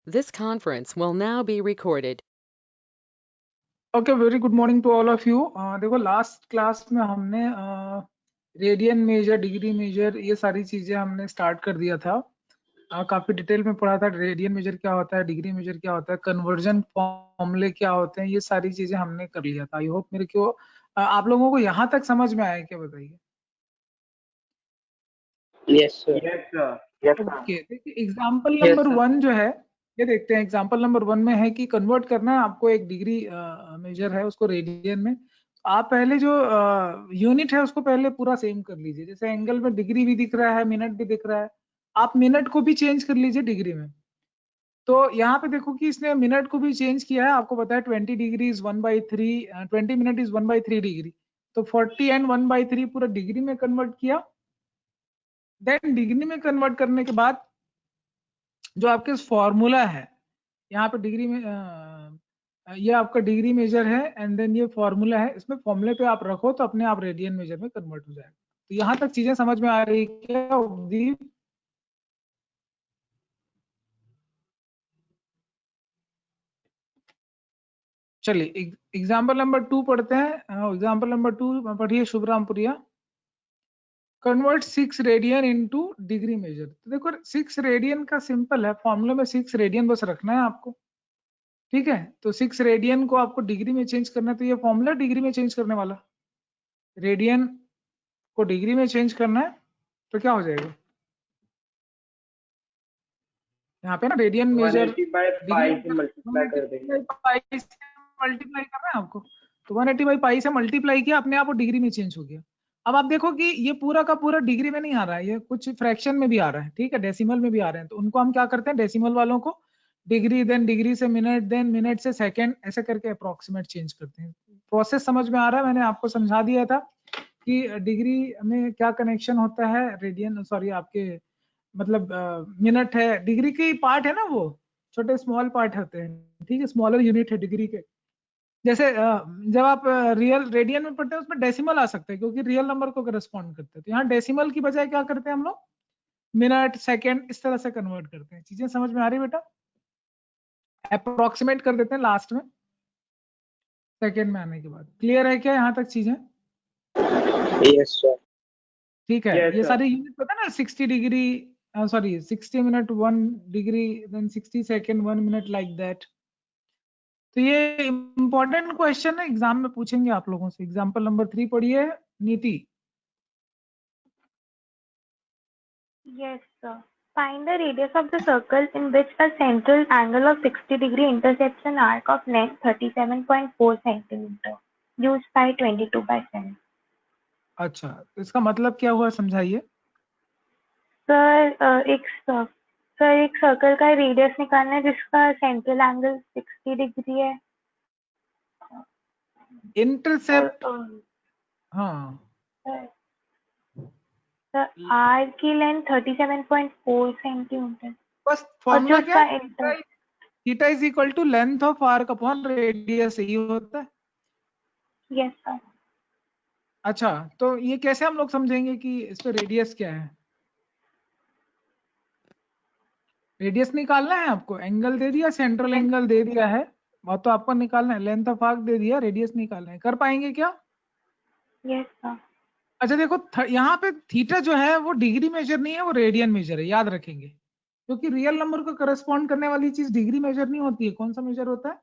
This conference will now be recorded. Okay, very good morning to all of you. देखो, last class में हमने radian major, degree major, ये सारी चीजें हमने स्टार्ट कर दिया था। काफी डिटेल में पढ़ा था रेडियन मेजर क्या होता है, डिग्री मेजर क्या होता है, कन्वर्जन फॉर्मूले क्या होते हैं, ये सारी चीजें हमने कर लिया था। आई होप मेरे को आप लोगों को यहाँ तक समझ में आया क्या, बताइए। Yes, sir. ओके, देखिए एग्जाम्पल नंबर 1 जो है, ये देखते हैं। एग्जाम्पल नंबर 1 में है कि कन्वर्ट करना है आपको, एक डिग्री मेजर है उसको रेडियन में। आप पहले जो यूनिट है उसको पहले पूरा सेम कर लीजिए। जैसे एंगल में डिग्री भी दिख रहा है, मिनट भी दिख रहा है, आप मिनट को भी चेंज कर लीजिए डिग्री में। तो यहाँ पे देखो कि इसने मिनट को भी चेंज किया है। आपको पता है 20 degree is 1/3, 20 minute is 1/3 degree. तो 40 एंड 1/3 पूरा डिग्री में कन्वर्ट किया। देन डिग्री में कन्वर्ट करने के बाद जो आपके फॉर्मूला है यहाँ पे डिग्री में, ये आपका डिग्री मेजर है एंड देन ये फॉर्मूला है, इसमें फॉर्मूले पे आप रखो तो अपने आप रेडियन मेजर में कन्वर्ट हो जाएगा। तो यहाँ तक चीजें समझ में आ रही है क्या उदीप? चलिए एग्जाम्पल नंबर 2 पढ़ते हैं। एग्जाम्पल नंबर 2 पढ़िए शुभरामपुरिया। Convert 6 radian into degree measure. तो देखो 6 रेडियन का सिंपल है, फॉर्मूले में 6 रेडियन बस रखना है आपको, ठीक है। तो 6 रेडियन को आपको डिग्री में चेंज करना है, तो ये फॉर्मूला डिग्री में चेंज करने वाला, रेडियन को डिग्री में चेंज करना है तो क्या हो जाएगा यहाँ पे ना, रेडियन मेजर 180 बाय पाई से मल्टीप्लाई कर देंगे। पाई से मल्टीप्लाई करना है आपको, तो 180 बाई पाई से मल्टीप्लाई किया, अपने आप वो डिग्री में चेंज हो गया। अब आप देखो कि ये पूरा का पूरा डिग्री में नहीं आ रहा है, ये कुछ फ्रैक्शन में भी आ रहा है, ठीक है, डेसिमल में भी आ रहे हैं। तो उनको हम क्या करते हैं, डेसिमल वालों को डिग्री, देन डिग्री से मिनट, देन मिनट से सेकंड, ऐसे करके अप्रोक्सीमेट चेंज करते हैं। प्रोसेस समझ में आ रहा है? मैंने आपको समझा दिया था कि डिग्री में क्या कनेक्शन होता है, रेडियन सॉरी आपके मतलब मिनट है, डिग्री की पार्ट है ना, वो छोटे स्मॉल पार्ट होते हैं, ठीक है, स्मॉलर यूनिट है डिग्री के। जैसे जब आप रियल रेडियन में पढ़ते हैं उसमें डेसिमल आ सकते हैं क्योंकि रियल नंबर को करस्पॉन्ड करते हैं। तो यहाँ डेसिमल की बजाय क्या करते हैं हम लोग, मिनट, सेकंड, इस तरह से कन्वर्ट करते हैं। चीजें समझ में आ रही बेटा? अप्रोक्सीमेट कर देते हैं लास्ट में, सेकंड में आने के बाद। क्लियर है क्या यहाँ तक चीजें? Yes, sir. ठीक है। Yes, ये sir. सारे यूनिट पता है ना, 60 degree sorry 60 minute 1 degree, then 60 second 1 minute, like that. तो ये इंपॉर्टेंट क्वेश्चन है, एग्जाम में पूछेंगे आप लोगों से। एग्जाम्पल नंबर 3 पढ़िए नीति। Yes, sir. Find the radius of the circle in which a central angle of 60 degree intersects an arc of length 37.4 centimeter. Use pi 22/7. अच्छा, तो इसका मतलब क्या हुआ, समझाइए। सर एक सर्कल का रेडियस निकालना है जिसका सेंट्रल एंगल 60 डिग्री है। इंटरसेप्ट, हाँ, सर आर की लेंथ 37.4 सेंटीमीटर। बस फॉर्मूला क्या है, theta is equal to length of arc upon radius, यही होता है। Yes sir. अच्छा, तो ये कैसे हम लोग समझेंगे कि इस पे रेडियस क्या है? रेडियस निकालना है आपको, एंगल दे दिया, सेंट्रल एंगल दे दिया है, वो तो आपको निकालना है। लेंथ ऑफ आर्क दे दिया, रेडियस निकालना है। कर पाएंगे क्या? Yes sir. अच्छा देखो, यहाँ पे थीटा जो है वो डिग्री मेजर नहीं है, वो रेडियन मेजर है, याद रखेंगे। क्योंकि रियल नंबर को करस्पॉन्ड करने वाली चीज डिग्री मेजर नहीं होती है। कौन सा मेजर होता है?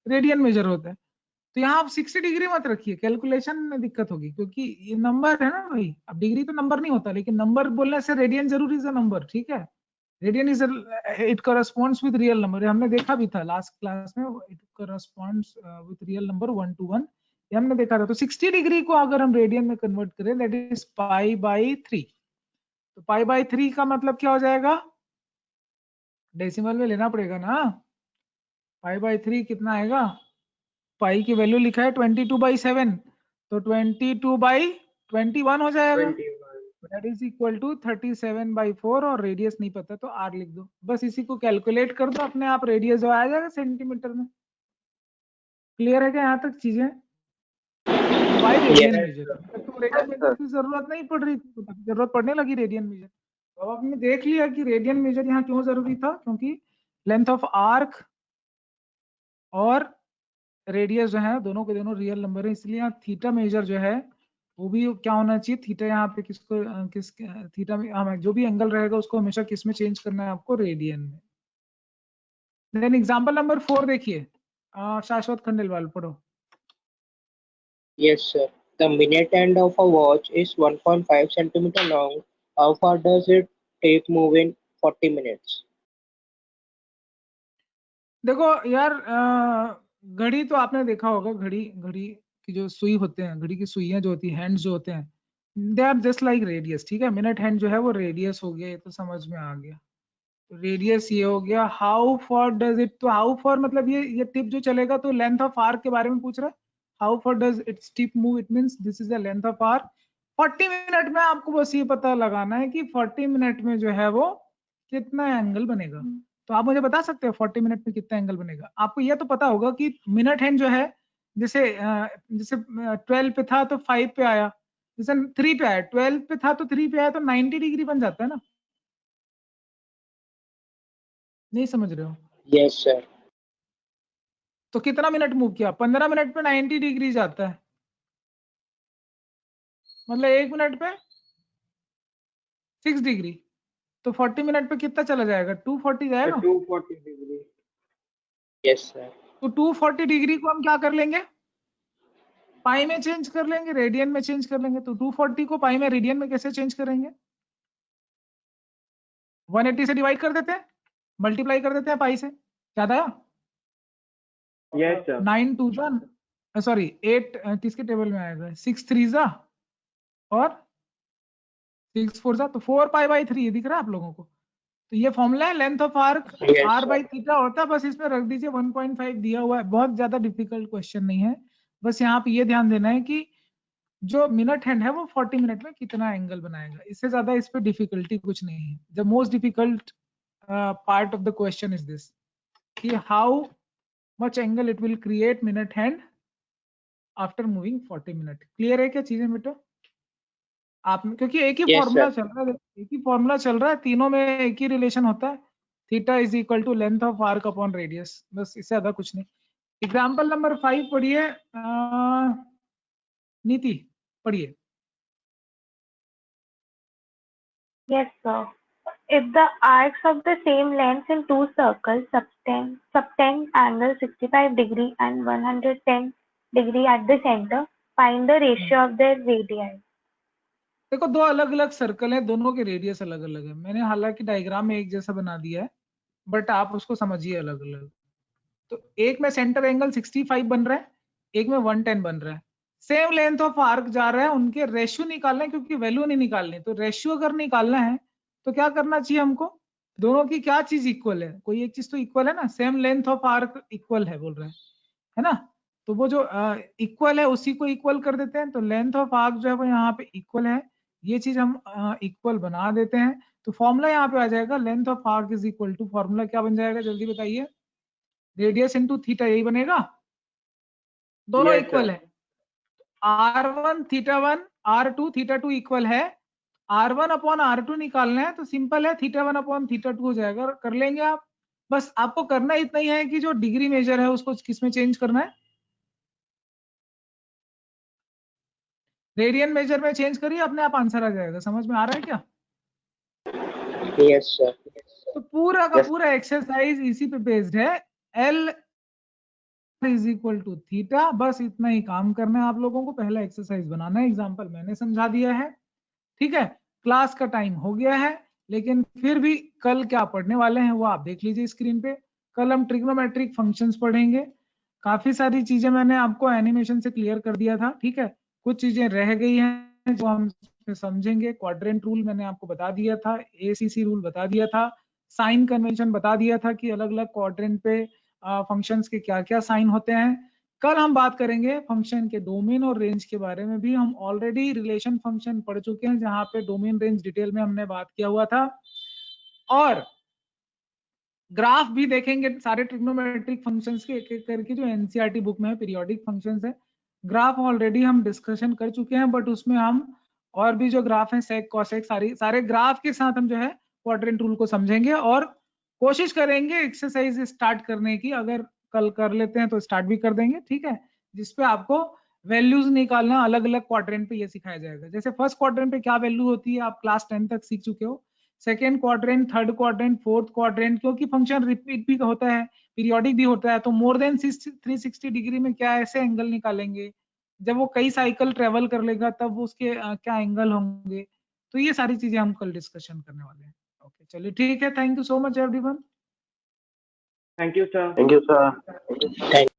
रेडियन मेजर होता है। तो यहाँ आप 60 डिग्री मत रखिए, कैलकुलेशन में दिक्कत होगी, क्योंकि ये नंबर है ना भाई। अब डिग्री तो नंबर नहीं होता, लेकिन नंबर बोलने से रेडियन जरूर इज अ नंबर, ठीक है। Radian is it corresponds with real number, हमने देखा भी था लास्ट क्लास में। It corresponds with real number 1 to 1, ये हमने देखा था। तो 60 डिग्री को अगर हम रेडियन में कन्वर्ट करें, दैट इज π/3। तो π/3 का मतलब क्या हो जाएगा, डेसिमल में लेना पड़ेगा ना। π/3 कितना आएगा, पाई की वैल्यू लिखा है 22/7, तो 22/21 हो जाएगा। 21. दैट इज इक्वल टू 37/4, और रेडियस नहीं पता तो r लिख दो, बस इसी को कैलकुलेट कर दो, अपने आप रेडियस जो आ जाएगा सेंटीमीटर में। क्लियर है क्या यहाँ तक चीजें? वाई रेडियन मेजर, तो रेडियन मेजर की जरूरत नहीं पड़ रही थी, जरूरत पड़ने लगी रेडियन मेजर। तो अब आपने देख लिया कि रेडियन मेजर यहाँ क्यों जरूरी था, क्योंकि लेंथ ऑफ आर्क और रेडियस जो है दोनों के दोनों रियल नंबर है, इसलिए यहाँ थीटा मेजर जो है वो भी क्या होना चाहिए, थीटा यहाँ पे किसको किस थीटा में जो भी एंगल रहेगा उसको हमेशा किस में चेंज करना है आपको, रेडियन में। देन एग्जांपल नंबर 4 देखिए, शाश्वत खंडेलवाल पढ़ो। Yes, sir. The minute hand of a watch is 1.5 centimeter long. How far does it take move in 40 minutes? देखो यार, घड़ी तो आपने देखा होगा, घड़ी घड़ी की जो सुई होते हैं, घड़ी की सुइयां जो होती है, हैंड्स जो होते हैं, they are just like radius, ठीक है। मिनट हैंड जो है वो रेडियस हो गया, ये तो समझ में आ गया। तो रेडियस ये हो गया। हाउ फॉर डज इट, तो हाउ फॉर मतलब ये टिप जो चलेगा तो लेंथ ऑफ आर्क के बारे में पूछ रहा है। How for does its tip move, it means this is the length of arc. 40 minute में आपको बस ये पता लगाना है कि 40 मिनट में जो है वो कितना एंगल बनेगा। तो आप मुझे बता सकते हो 40 मिनट में कितना एंगल बनेगा। आपको ये तो पता होगा कि मिनट हैंड जो है, जैसे जैसे 12 पे था तो 5 पे आया, जैसे 3 पे आया, 12 पे था तो 3 पे आया, तो 90 डिग्री बन जाता है ना। नहीं समझ रहे हो? Yes, sir. तो कितना मिनट मूव किया, 15 मिनट पे 90 डिग्री जाता है, मतलब 1 मिनट पे 6 डिग्री, तो 40 मिनट पे कितना चला जाएगा, 240 जाएगा। 240 degree. Yes, sir. तो 240 डिग्री को हम क्या कर लेंगे, पाई में चेंज कर लेंगे, रेडियन में चेंज कर लेंगे। तो 240 को पाई में रेडियन में कैसे चेंज करेंगे, 180 से डिवाइड कर देते हैं, मल्टीप्लाई कर देते हैं पाई से, याद आया? Yes, sir. 9 2 जा, सॉरी 8 किसके टेबल में आएगा, 6 3 जा और 6 4 जा, तो 4 पाई बाई 3 दिख रहा है आप लोगों को। तो ये फॉर्मूला है length of arc, Yes, R sir. By theta होता है, बस इसमें रख दीजिए 1.5 दिया हुआ है, बहुत ज्यादा डिफिकल्ट क्वेश्चन नहीं है। बस यहाँ पे ये ध्यान देना है कि जो मिनट हैंड है वो 40 मिनट में कितना एंगल बनाएगा, इससे ज्यादा इस पे डिफिकल्टी कुछ नहीं है। The most difficult part of the question is this, कि how much angle it will create minute hand after moving 40 minute. Clear है क्या चीजें बेटा आप, क्योंकि एक ही Yes, फॉर्मूला sir. चल रहा है, एक ही फॉर्मूला चल रहा है, तीनों में एक ही रिलेशन होता है, theta is equal to length of arc upon radius, बस इससे ज्यादा कुछ नहीं। एग्जाम्पल नंबर 5 पढ़िए, नीति पढ़िए। Yes, sir. If the arcs of the same length in two circles subtend angle 65 degree and 110 degree at the center, find the ratio of their radii. देखो दो अलग अलग सर्कल है, दोनों के रेडियस अलग अलग है। मैंने हालांकि डायग्राम में एक जैसा बना दिया है, बट आप उसको समझिए अलग अलग। तो एक में सेंटर एंगल 65 बन रहा है, एक में 110 बन रहा है, सेम लेंथ ऑफ आर्क जा रहा है, उनके रेशियो निकालना है, क्योंकि वैल्यू नहीं निकालनी। तो रेशियो अगर निकालना है तो क्या करना चाहिए हमको, दोनों की क्या चीज इक्वल है, कोई एक चीज तो इक्वल है ना, same length of arc equal है बोल रहे हैं, है ना। तो वो जो इक्वल है उसी को इक्वल कर देते हैं, तो लेंथ ऑफ आर्क जो है वो यहाँ पे इक्वल है, ये चीज हम इक्वल बना देते हैं। तो फॉर्मूला यहाँ पे आ जाएगा, length of arc is equal to, formula क्या बन जाएगा जल्दी बताइए, रेडियस इंटू थीटा, यही बनेगा, दोनों Yes, इक्वल sir. है। R1 theta 1 R2 theta 2 equal है, R1 अपॉन R2 निकालना है, तो सिंपल है, थीटा 1 अपॉन थीटा 2 हो जाएगा, कर लेंगे आप। बस आपको करना इतना ही है कि जो डिग्री मेजर है उसको किस में चेंज करना है, रेडियन मेजर में चेंज करिए, अपने आप आंसर आ जाएगा। समझ में आ रहा है क्या? Yes, sir. तो पूरा का Yes. पूरा एक्सरसाइज इसी पे बेस्ड है, L is equal to theta, बस इतना ही काम करना है आप लोगों को। पहला एक्सरसाइज बनाना है, एग्जाम्पल मैंने समझा दिया है, ठीक है। क्लास का टाइम हो गया है, लेकिन फिर भी कल क्या पढ़ने वाले हैं वो आप देख लीजिए स्क्रीन पे। कल हम ट्रिग्नोमेट्रिक फंक्शंस पढ़ेंगे, काफी सारी चीजें मैंने आपको एनिमेशन से क्लियर कर दिया था, ठीक है। कुछ चीजें रह गई हैं जो हम समझेंगे। क्वाड्रेंट रूल मैंने आपको बता दिया था, एसीसी रूल बता दिया था, साइन कन्वेंशन बता दिया था कि अलग अलग क्वाड्रेंट पे फंक्शंस के क्या क्या साइन होते हैं। कल हम बात करेंगे फंक्शन के डोमेन और रेंज के बारे में भी। हम ऑलरेडी रिलेशन फंक्शन पढ़ चुके हैं, जहां पे डोमेन रेंज डिटेल में हमने बात किया हुआ था, और ग्राफ भी देखेंगे सारे ट्रिग्नोमेट्रिक फंक्शंस के एक एक करके, जो एनसीईआरटी बुक में है, पीरियोडिक फंक्शंस है। ग्राफ ऑलरेडी हम डिस्कशन कर चुके हैं, बट उसमें हम और भी जो ग्राफ है, सेक कॉसेक, सारे ग्राफ के साथ हम जो है क्वाड्रेंट रूल को समझेंगे, और कोशिश करेंगे एक्सरसाइज स्टार्ट करने की, अगर कल कर लेते हैं तो स्टार्ट भी कर देंगे, ठीक है, जिसपे आपको वैल्यूज निकालना अलग अलग क्वाड्रेंट पे ये सिखाया जाएगा। जैसे फर्स्ट क्वाड्रेंट पे क्या वैल्यू होती है आप क्लास 10 तक सीख चुके हो, second quadrant, third quadrant, fourth quadrant, क्योंकि फंक्शन रिपीट भी होता है, पीरियोडिक भी होता है, तो मोर देन 360 डिग्री में क्या ऐसे एंगल निकालेंगे, जब वो कई साइकिल ट्रेवल कर लेगा तब उसके क्या एंगल होंगे, तो ये सारी चीजें हम कल डिस्कशन करने वाले हैं। ओके चलिए ठीक है, thank you so much everyone. Thank you, sir. Thank you, sir. Thank